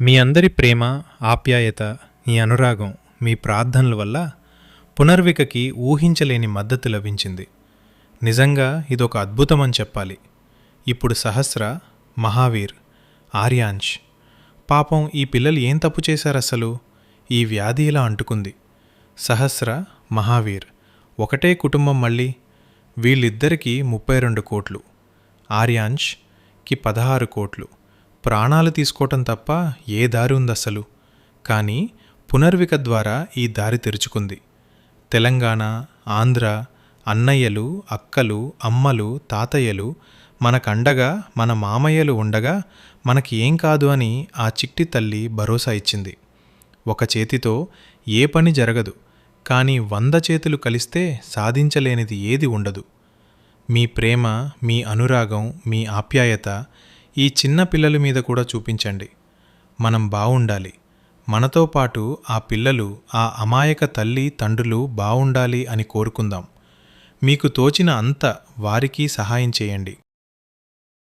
మీ అందరి ప్రేమ, ఆప్యాయత, ఈ అనురాగం, మీ ప్రార్థనల వల్ల పునర్వికకి ఊహించలేని మద్దతు లభించింది. నిజంగా ఇదొక అద్భుతమని చెప్పాలి. ఇప్పుడు సహస్ర, మహావీర్, ఆర్యాంష్, పాపం ఈ పిల్లలు ఏం తప్పు చేశారసలు? ఈ వ్యాధి ఇలా అంటుకుంది. సహస్ర, మహావీర్ ఒకటే కుటుంబం మళ్ళీ. వీళ్ళిద్దరికీ 32 కోట్లు, ఆర్యాంష్కి 16 కోట్లు. ప్రాణాలు తీసుకోవటం తప్ప ఏ దారి ఉందసలు? కానీ పునర్విక ద్వారా ఈ దారి తెరుచుకుంది. తెలంగాణ, ఆంధ్ర, అన్నయ్యలు, అక్కలు, అమ్మలు, తాతయ్యలు మనకండగా, మన మామయ్యలు ఉండగా మనకి ఏం కాదు అని ఆ చిట్టి తల్లి భరోసా ఇచ్చింది. ఒక చేతితో ఏ పని జరగదు, కానీ 100 చేతులు కలిస్తే సాధించలేనిది ఏది ఉండదు. మీ ప్రేమ, మీ అనురాగం, మీ ఆప్యాయత ఈ చిన్న పిల్లల మీద కూడా చూపించండి. మనం బావుండాలి, మనతో పాటు ఆ పిల్లలు, ఆ అమాయక తల్లి తండ్రులు బావుండాలి అని కోరుకుందాం. మీకు తోచిన అంత వారికి సహాయం చేయండి.